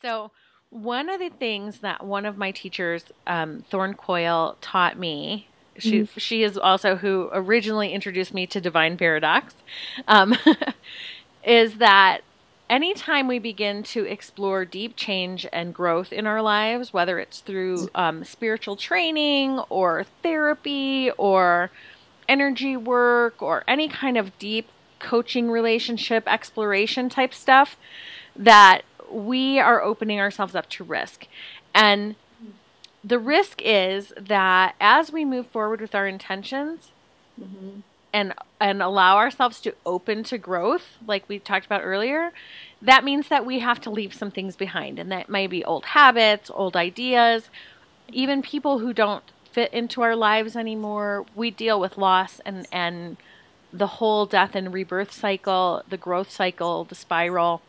So, one of the things that one of my teachers, Thorn Coyle, taught me, Mhm. she is also who originally introduced me to divine paradox, um, is that anytime we begin to explore deep change and growth in our lives, whether it's through spiritual training or therapy or energy work or any kind of deep coaching relationship exploration type stuff, that we are opening ourselves up to risk. And the risk is that as we move forward with our intentions Mhm. and allow ourselves to open to growth, like we talked about earlier, that means that we have to leave some things behind. And that may be old habits, old ideas, even people who don't fit into our lives anymore. We deal with loss and the whole death and rebirth cycle, the growth cycle, the spiral.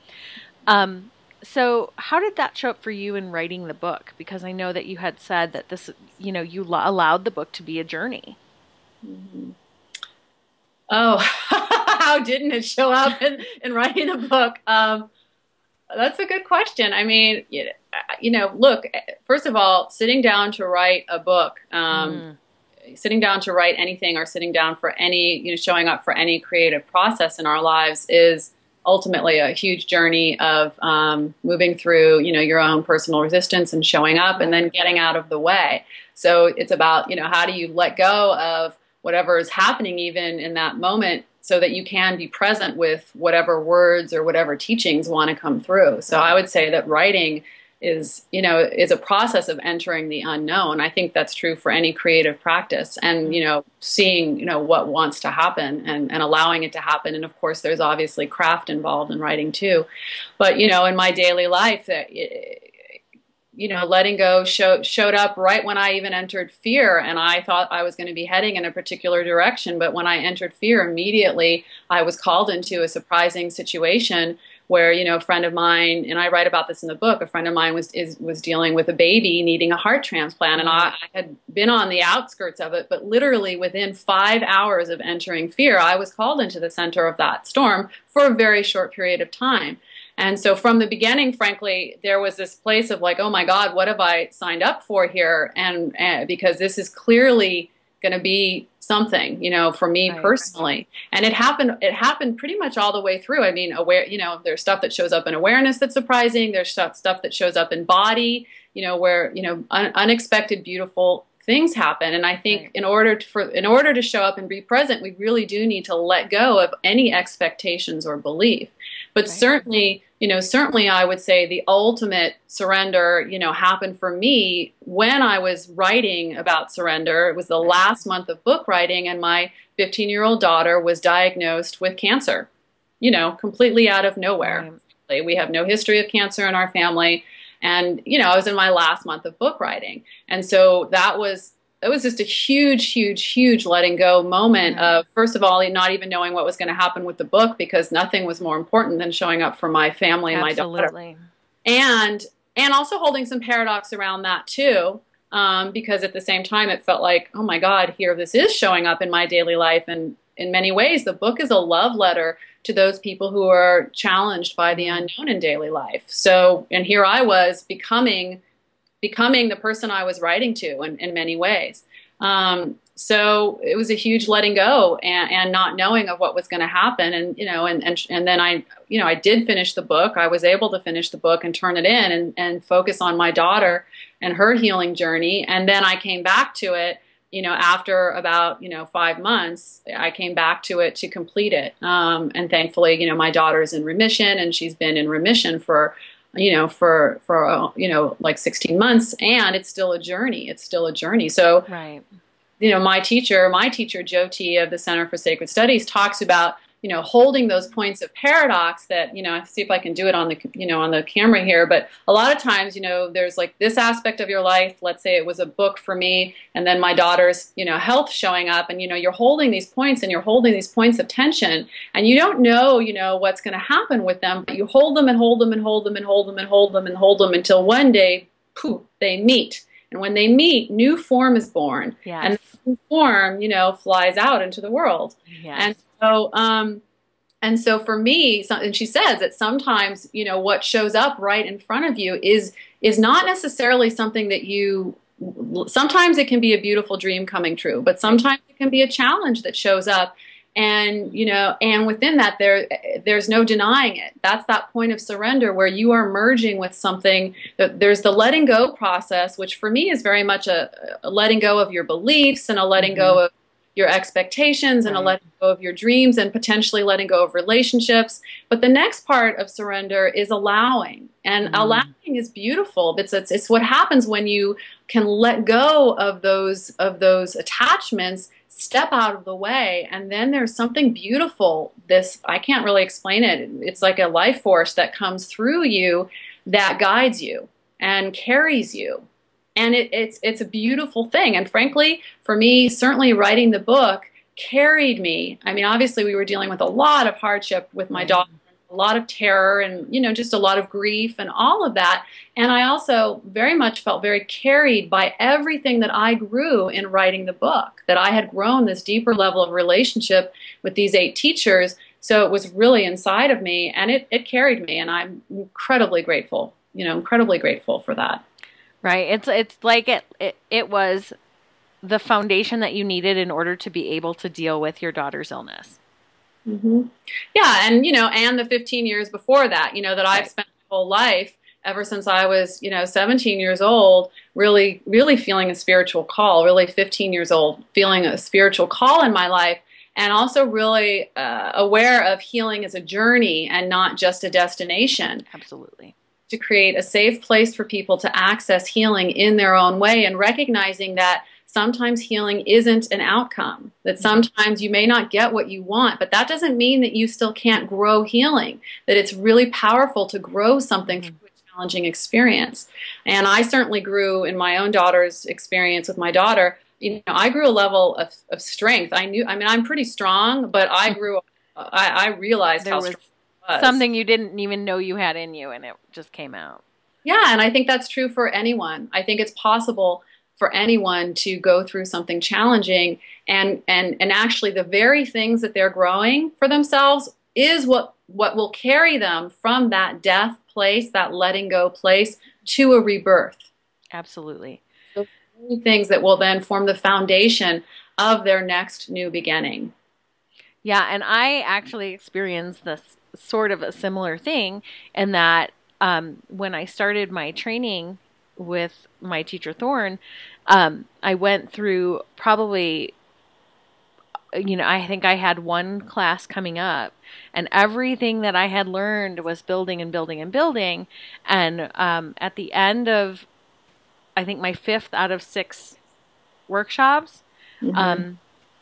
Um, so how did that show up for you in writing the book? Because I know that you had said that this, you allowed the book to be a journey. Mhm. Oh, how didn't it show up in writing the book? That's a good question. I mean, look, first of all, sitting down to write a book, Mm, sitting down to write anything or sitting down for any, showing up for any creative process in our lives is ultimately a huge journey of moving through, your own personal resistance and showing up and then right, getting out of the way. So it's about, how do you let go of whatever is happening even in that moment so that you can be present with whatever words or whatever teachings want to come through. So I right, would say that writing is a process of entering the unknown. I think that's true for any creative practice and, mm, seeing, what wants to happen and allowing it to happen. And of course, there's obviously craft involved in writing too. But, in my daily life, letting go showed up right when I even entered fear. And I thought I was going to be heading in a particular direction. But when I entered fear, immediately I was called into a surprising situation where, a friend of mine, and I write about this in the book, a friend of mine was dealing with a baby needing a heart transplant. And mm, I had been on the outskirts of it, but literally within 5 hours of entering fear, I was called into the center of that storm for a very short period of time. And so from the beginning, frankly, there was this place of like, oh my God, what have I signed up for here? And because this is clearly going to be something, for me right, personally. And it happened pretty much all the way through. I mean, there's stuff that shows up in awareness that's surprising. There's stuff that shows up in body, where, unexpected, beautiful things happen. And I think right, in order to show up and be present, we really do need to let go of any expectations or belief. But right, certainly I would say the ultimate surrender, happened for me when I was writing about surrender. It was the right, last month of book writing, and my 15-year-old daughter was diagnosed with cancer, completely out of nowhere. right. We have no history of cancer in our family. And, I was in my last month of book writing. And so it was just a huge, huge, huge letting go moment Right. of, first of all, not even knowing what was going to happen with the book because nothing was more important than showing up for my family and my daughter. Absolutely. And and also holding some paradox around that too, because at the same time it felt like, oh my God, here this is showing up in my daily life, and in many ways the book is a love letter to those people who are challenged by the Mm, unknown in daily life. So, and here I was becoming the person I was writing to in many ways. So it was a huge letting go and not knowing of what was going to happen. And, and then I did finish the book. I was able to finish the book and turn it in and focus on my daughter and her healing journey. And then I came back to it, after about, 5 months, I came back to it to complete it. And thankfully, my daughter is in remission, and she's been in remission for like 16 months, and it's still a journey. It's still a journey. So, right. my teacher, Joe T of the Center for Sacred Studies, talks about, holding those points of paradox that, I see if I can do it on the camera here. But a lot of times, there's like this aspect of your life. Let's say it was a book for me, and then my daughter's, health showing up, and, you're holding these points and you're holding these points of tension, and you don't know, what's going to happen with them, but you hold them and hold them and hold them and hold them and hold them and hold them until one day, poof, they meet. And when they meet, new form is born, Yes. and the new form, flies out into the world. Yes. And so, And so for me, and she says that sometimes, what shows up right in front of you is not necessarily something that sometimes it can be a beautiful dream coming true, but sometimes it can be a challenge that shows up. And, and within that, there's no denying it. That's that point of surrender where you are merging with something. There's the letting go process, which for me is very much a letting go of your beliefs and a letting go of your expectations and a letting go of your dreams and potentially letting go of relationships. But the next part of surrender is allowing. And allowing is beautiful. It's what happens when you can let go of those attachments, step out of the way, and then there's something beautiful. I can't really explain it. It's like a life force that comes through you that guides you and carries you. And it's a beautiful thing. And frankly, for me, certainly writing the book carried me. I mean, obviously we were dealing with a lot of hardship with my daughter, a lot of terror and, just a lot of grief and all of that. And I also very much felt very carried by everything that I grew in writing the book, that I had grown this deeper level of relationship with these 8 teachers. So it was really inside of me and it carried me. And I'm incredibly grateful, incredibly grateful for that. Right. It's like it was the foundation that you needed in order to be able to deal with your daughter's illness. Yeah. And, and the 15 years before that, that I've spent my whole life ever since I was, 17 years old, really, really feeling a spiritual call, really 15 years old, feeling a spiritual call in my life. And also really aware of healing as a journey and not just a destination. Absolutely. To create a safe place for people to access healing in their own way, and recognizing that sometimes healing isn't an outcome, that sometimes you may not get what you want, but that doesn't mean that you still can't grow healing, that it's really powerful to grow something through a challenging experience. And I certainly grew in my own daughter's experience with my daughter. I grew a level of strength. I'm pretty strong, but I realized how strong I was. Something you didn't even know you had in you, and it just came out. Yeah, and I think that's true for anyone. I think it's possible for anyone to go through something challenging, and actually the very things that they're growing for themselves is what will carry them from that death place, that letting go place, to a rebirth. Absolutely. So things that will then form the foundation of their next new beginning. Yeah, and I actually experienced this sort of a similar thing in that when I started my training with my teacher Thorne, I went through probably, I think I had one class coming up, and everything that I had learned was building and building and building. And at the end of, I think, my 5th out of 6 workshops, and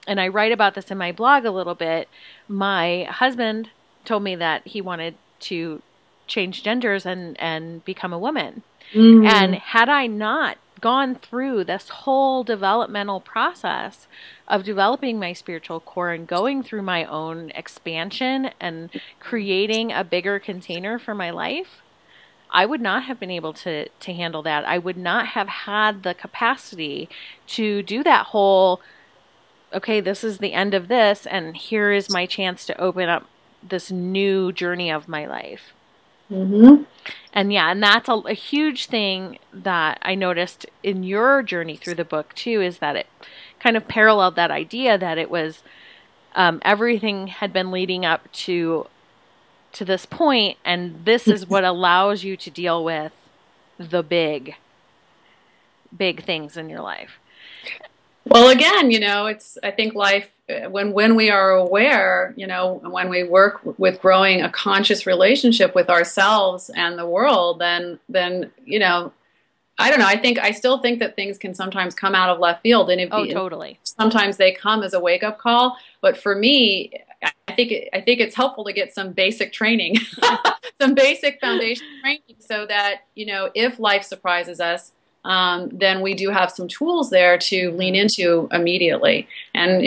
I write about this in my blog a little bit, my husband told me that he wanted to change genders and become a woman. And had I not gone through this whole developmental process of developing my spiritual core and going through my own expansion and creating a bigger container for my life, I would not have been able to handle that. I would not have had the capacity to do that whole, okay, this is the end of this, and here is my chance to open up this new journey of my life. And yeah, and that's a huge thing that I noticed in your journey through the book too, is that it kind of paralleled that idea that it was everything had been leading up to this point, and this is what allows you to deal with the big things in your life. Well, again, I think life, when we are aware, when we work with growing a conscious relationship with ourselves and the world, then, I don't know. I still think that things can sometimes come out of left field. And totally. Sometimes they come as a wake-up call. But for me, I think it's helpful to get some basic training, some basic foundation training, so that, if life surprises us, then we do have some tools there to lean into immediately. And,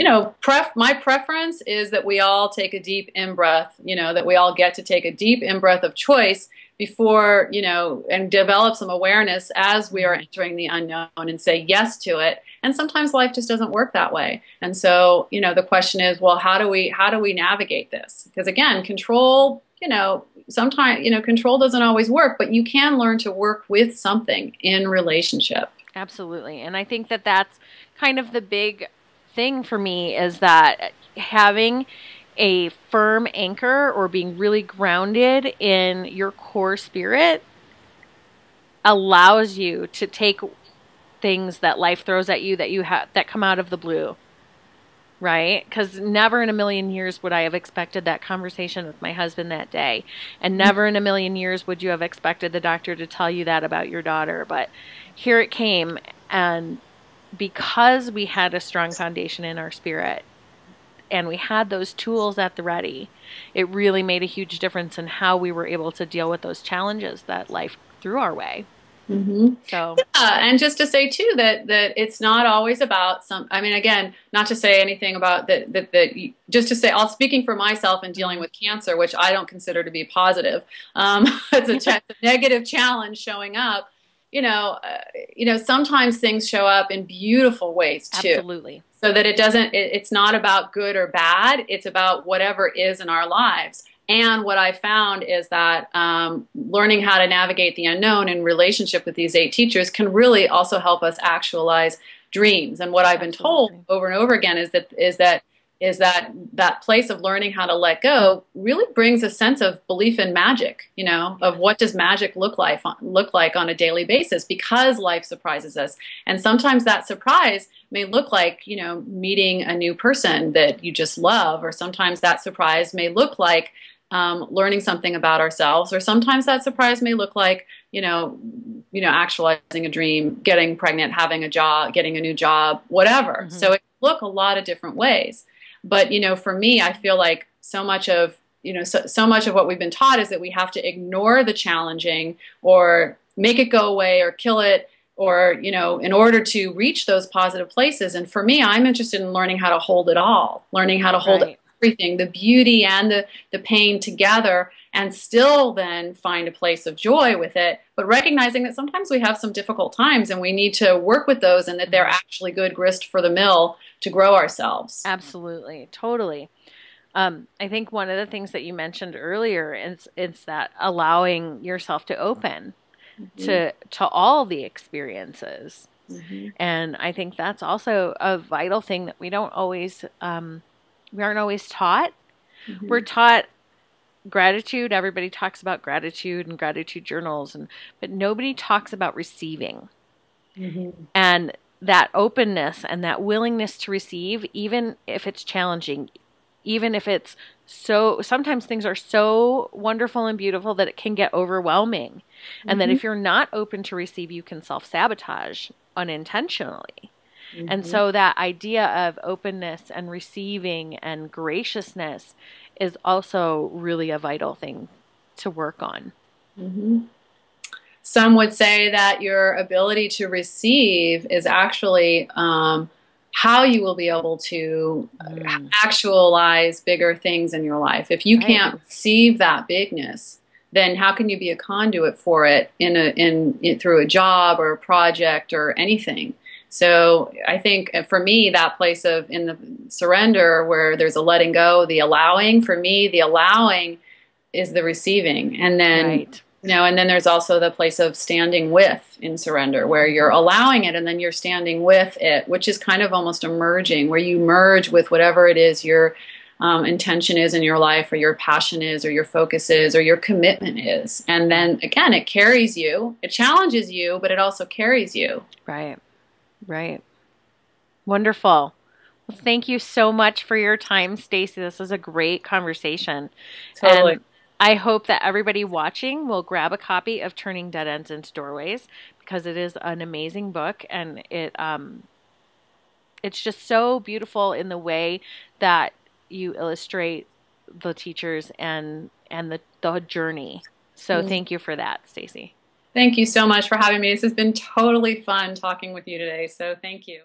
my preference is that we all take a deep in-breath, that we all get to take a deep in-breath of choice before, and develop some awareness as we are entering the unknown and say yes to it. And sometimes life just doesn't work that way. And so, the question is, well, how do we navigate this? Because again, control, sometimes, control doesn't always work, but you can learn to work with something in relationship. Absolutely. And I think that that's kind of the big thing for me, is that having a firm anchor or being really grounded in your core spirit allows you to take things that life throws at you that come out of the blue, right? Because never in a million years would I have expected that conversation with my husband that day, and never in a million years would you have expected the doctor to tell you that about your daughter. But here it came, and because we had a strong foundation in our spirit and we had those tools at the ready, it really made a huge difference in how we were able to deal with those challenges that life threw our way. Mm-hmm. So, yeah, and just to say too that it's not always about again, not to say anything about just to say, I'll speaking for myself in dealing with cancer, which I don't consider to be positive. It's a negative challenge showing up. Sometimes things show up in beautiful ways too. absolutely. So that it's not about good or bad. It's about whatever is in our lives. And what I found is that learning how to navigate the unknown in relationship with these 8 teachers can really also help us actualize dreams. And what I've been told over and over again is that place of learning how to let go really brings a sense of belief in magic, of what does magic look like on a daily basis, because life surprises us. And sometimes that surprise may look like, meeting a new person that you just love, or sometimes that surprise may look like learning something about ourselves, or sometimes that surprise may look like, actualizing a dream, getting pregnant, having a job, getting a new job, whatever. Mm-hmm. So it can look a lot of different ways. But, for me, I feel like so much of what we've been taught is that we have to ignore the challenging or make it go away or kill it, or, in order to reach those positive places. And for me, I'm interested in learning how to hold it all, learning how to hold everything, the beauty and the pain together, and still then find a place of joy with it, but recognizing that sometimes we have some difficult times and we need to work with those, and that they're actually good grist for the mill to grow ourselves. Absolutely. Totally. I think one of the things that you mentioned earlier is that allowing yourself to open to all the experiences. Mm-hmm. And I think that's also a vital thing that we aren't always taught. Mm-hmm. We're taught gratitude. Everybody talks about gratitude and gratitude journals, but nobody talks about receiving. Mm-hmm. And that openness and that willingness to receive, even if it's challenging, even if it's sometimes things are so wonderful and beautiful that it can get overwhelming. Mm-hmm. And that if you're not open to receive, you can self-sabotage unintentionally. Mm-hmm. And so that idea of openness and receiving and graciousness is also really a vital thing to work on. Mm-hmm. Some would say that your ability to receive is actually how you will be able to actualize bigger things in your life. If you can't receive that bigness, then how can you be a conduit for it through a job or a project or anything? So I think for me, that place in the surrender where there's a letting go, the allowing, for me, the allowing is the receiving. And then, and then there's also the place of standing with in surrender, where you're allowing it and then you're standing with it, which is kind of almost a merging, where you merge with whatever it is your intention is in your life, or your passion is, or your focus is, or your commitment is. And then again, it carries you, it challenges you, but it also carries you. Right. Right. Wonderful. Well, thank you so much for your time, Staci. This was a great conversation. Totally. And I hope that everybody watching will grab a copy of Turning Dead Ends into Doorways, because it is an amazing book, and it's just so beautiful in the way that you illustrate the teachers and the journey. So thank you for that, Staci. Thank you so much for having me. This has been totally fun talking with you today. So thank you.